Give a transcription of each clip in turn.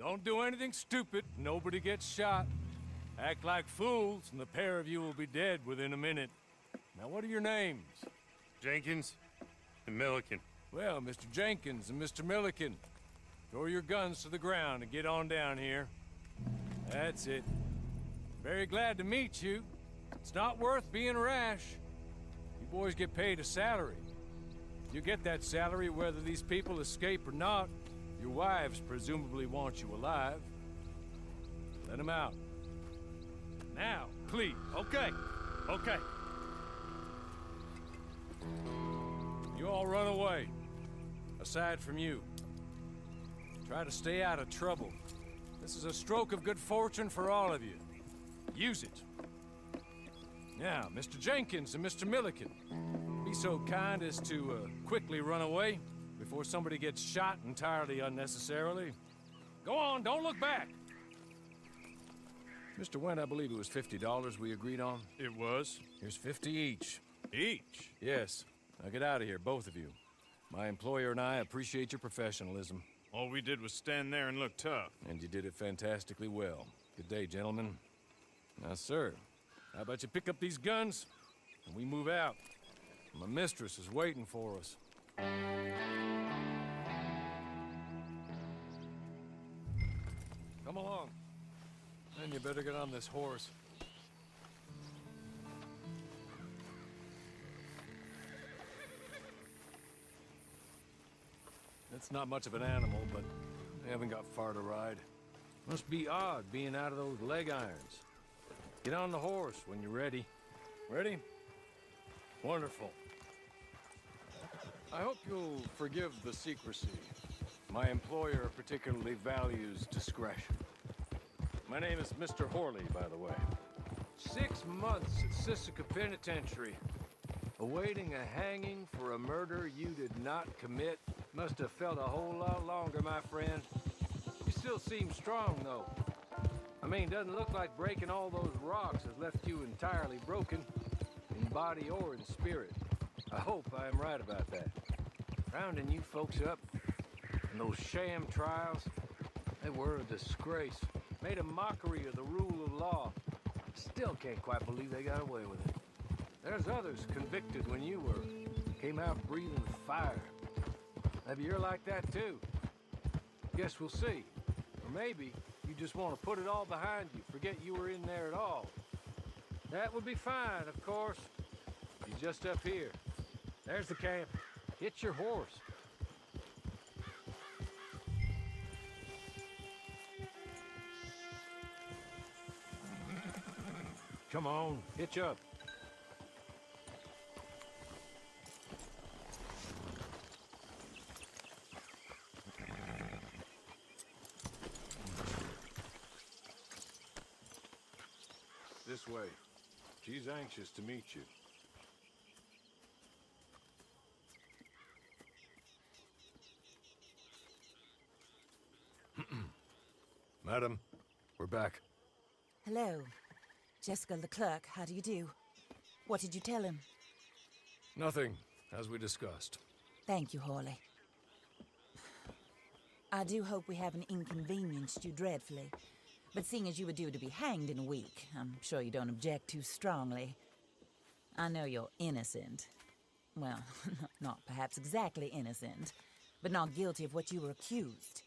Don't do anything stupid. Nobody gets shot. Act like fools, and the pair of you will be dead within a minute. Now, what are your names? Jenkins and Milliken. Well, Mr. Jenkins and Mr. Milliken, throw your guns to the ground and get on down here. That's it. Very glad to meet you. It's not worth being rash. You boys get paid a salary. You get that salary whether these people escape or not. Your wives presumably want you alive. Let them out. Now, please. Okay. You all run away. Aside from you. Try to stay out of trouble. This is a stroke of good fortune for all of you. Use it. Now, Mr. Jenkins and Mr. Milliken, be so kind as to quickly run away before somebody gets shot entirely unnecessarily. Go on, don't look back. Mr. Wendt, I believe it was $50 we agreed on. It was. Here's 50 each. Each? Yes. Now get out of here, both of you. My employer and I appreciate your professionalism. All we did was stand there and look tough. And you did it fantastically well. Good day, gentlemen. Now, sir, how about you pick up these guns and we move out? My mistress is waiting for us. Come along. Then you better get on this horse. It's not much of an animal, but they haven't got far to ride. Must be odd being out of those leg irons. Get on the horse when you're ready. Ready? Wonderful. I hope you'll forgive the secrecy. My employer particularly values discretion. My name is Mr. Horley, by the way. 6 months at Sisika Penitentiary. Awaiting a hanging for a murder you did not commit. Must have felt a whole lot longer, my friend. You still seem strong, though. I mean, doesn't look like breaking all those rocks has left you entirely broken, in body or in spirit. I hope I am right about that. Rounding you folks up, and those sham trials, they were a disgrace. Made a mockery of the rule of law. Still can't quite believe they got away with it. There's others convicted when you were. Came out breathing fire. Maybe you're like that too. Guess we'll see. Or maybe you just want to put it all behind you, forget you were in there at all. That would be fine, of course. Be just up here. There's the camp. Hit your horse. Come on, hitch up. This way. She's anxious to meet you. Madam, we're back. Hello. Jessica Leclerc, how do you do? What did you tell him? Nothing, as we discussed. Thank you, Horley. I do hope we haven't inconvenienced you dreadfully. But seeing as you were due to be hanged in a week, I'm sure you don't object too strongly. I know you're innocent. Well, not perhaps exactly innocent, but not guilty of what you were accused.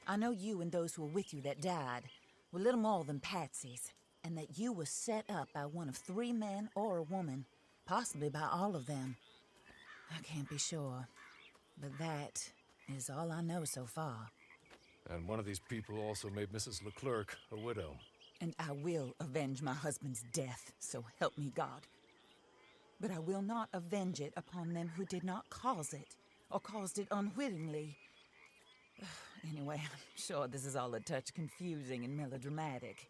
I know you and those who were with you that died were little more than patsies, and that you were set up by one of 3 men or a woman, possibly by all of them. I can't be sure, but that is all I know so far. And one of these people also made Mrs. Leclerc a widow. And I will avenge my husband's death, so help me God. But I will not avenge it upon them who did not cause it, or caused it unwittingly. Anyway, I'm sure this is all a touch confusing and melodramatic.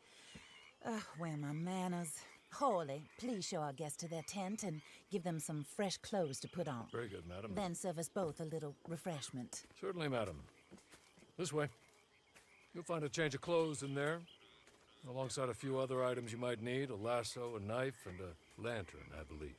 Where are my manners? Horley, please show our guests to their tent and give them some fresh clothes to put on. Very good, madam. Then serve us both a little refreshment. Certainly, madam. This way. You'll find a change of clothes in there, alongside a few other items you might need, a lasso, a knife, and a lantern, I believe.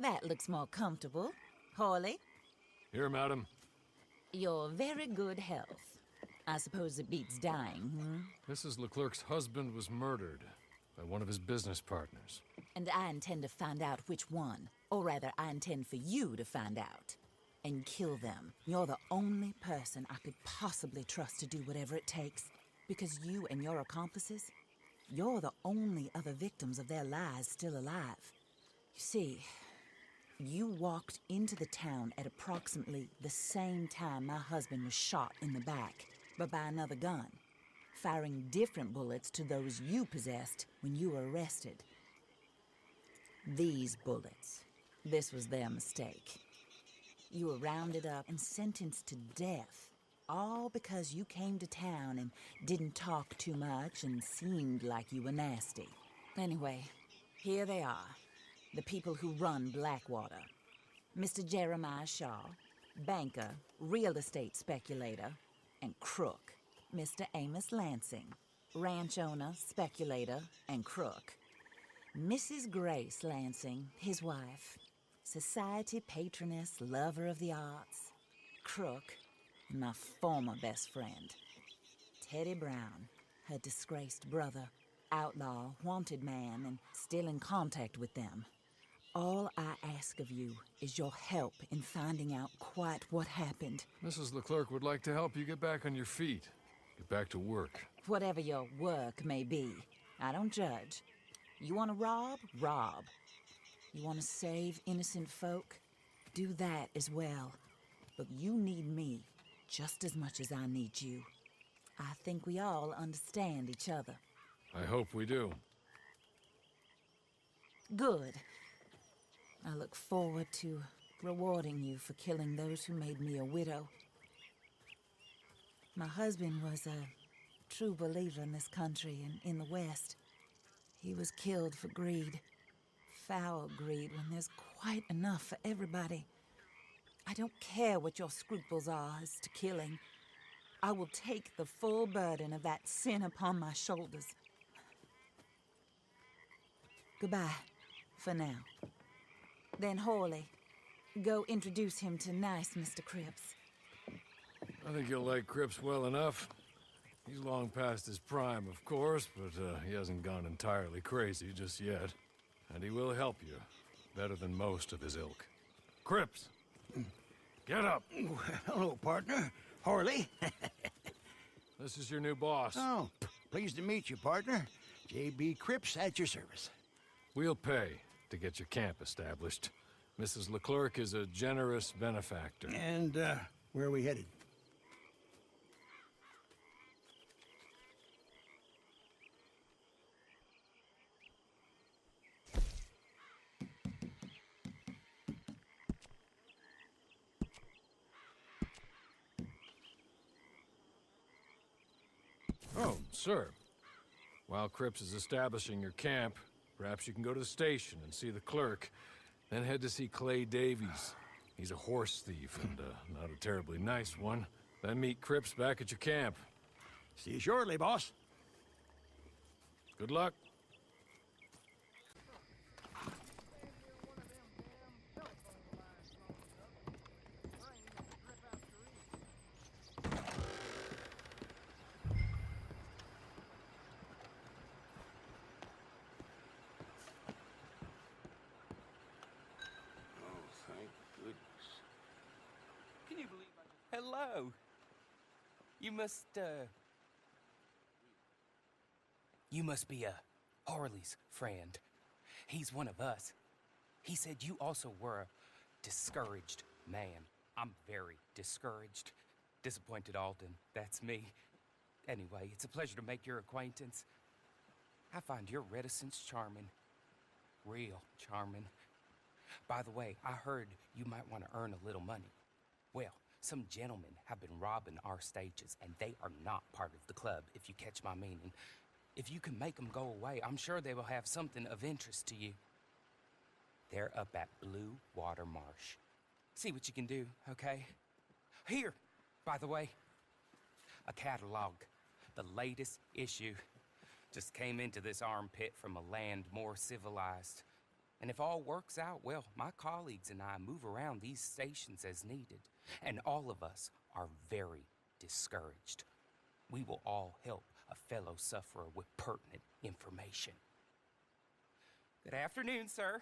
That looks more comfortable. Hawley, Here, madam. your very good health. I suppose it beats dying, Mrs. Leclerc's husband was murdered by one of his business partners. And I intend to find out which one. Or rather, I intend for you to find out. And kill them. You're the only person I could possibly trust to do whatever it takes. Because you and your accomplices, you're the only other victims of their lies still alive. You see, you walked into the town at approximately the same time my husband was shot in the back, but by another gun, firing different bullets to those you possessed when you were arrested. These bullets, this was their mistake. You were rounded up and sentenced to death, all because you came to town and didn't talk too much and seemed like you were nasty. Anyway, here they are, the people who run Blackwater. Mr. Jeremiah Shaw, banker, real estate speculator, and crook. Mr. Amos Lansing, ranch owner, speculator, and crook. Mrs. Grace Lansing, his wife, society patroness, lover of the arts, crook, and my former best friend. Teddy Brown, her disgraced brother, outlaw, wanted man, and still in contact with them. All I ask of you is your help in finding out quite what happened. Mrs. Leclerc would like to help you get back on your feet. Get back to work. Whatever your work may be, I don't judge. You want to rob? Rob. You want to save innocent folk? Do that as well. But you need me just as much as I need you. I think we all understand each other. I hope we do. Good. I look forward to rewarding you for killing those who made me a widow. My husband was a true believer in this country and in the West. He was killed for greed. Foul greed when there's quite enough for everybody. I don't care what your scruples are as to killing. I will take the full burden of that sin upon my shoulders. Goodbye, for now. Then Hawley, go introduce him to nice Mr. Cripps. I think you'll like Cripps well enough. He's long past his prime, of course, but he hasn't gone entirely crazy just yet. And he will help you, better than most of his ilk. Cripps! Get up! Hello, partner. Harley. This is your new boss. Oh, pleased to meet you, partner. J.B. Cripps at your service. We'll pay to get your camp established. Mrs. Leclerc is a generous benefactor. And, where are we headed? Oh, sir. While Cripps is establishing your camp, perhaps you can go to the station and see the clerk, then head to see Clay Davies. He's a horse thief and not a terribly nice one. Then meet Cripps back at your camp. See you shortly, boss. Good luck. Can you believe I just... Hello. You must be Harley's friend. He's one of us. He said you also were a discouraged man. I'm very discouraged. Disappointed Alden, that's me. Anyway, it's a pleasure to make your acquaintance. I find your reticence charming. Real charming. By the way, I heard you might want to earn a little money. Well, some gentlemen have been robbing our stages, and they are not part of the club, if you catch my meaning. If you can make them go away, I'm sure they will have something of interest to you. They're up at Blue Water Marsh. See what you can do, okay? Here, by the way, a catalog. The latest issue. Just came into this armpit from a land more civilized. And if all works out well, my colleagues and I move around these stations as needed, and all of us are very discouraged. We will all help a fellow sufferer with pertinent information. Good afternoon, sir.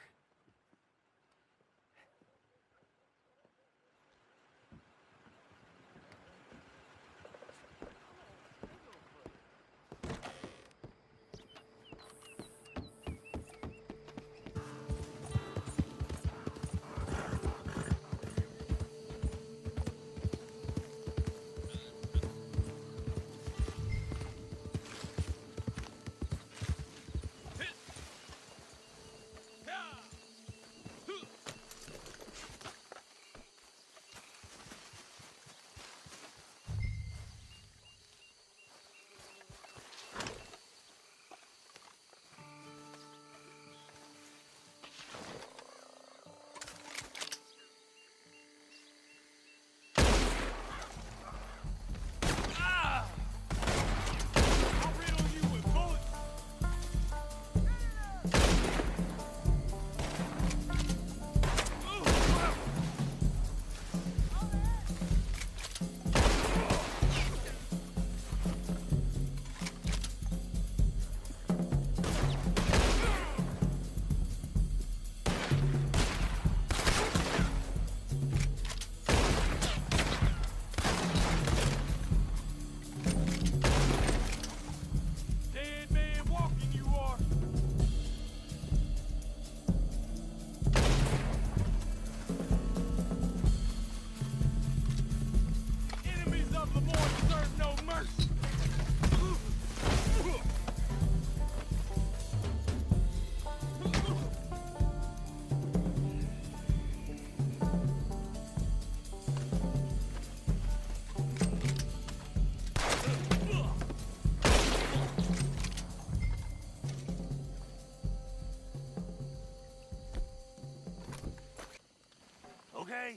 Okay.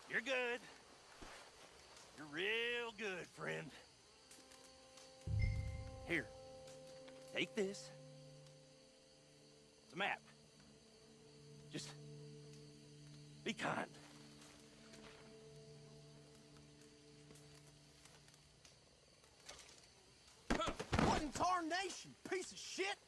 You're good. You're real good, friend. Here. Take this. It's a map. Just be kind. What in tarnation, piece of shit?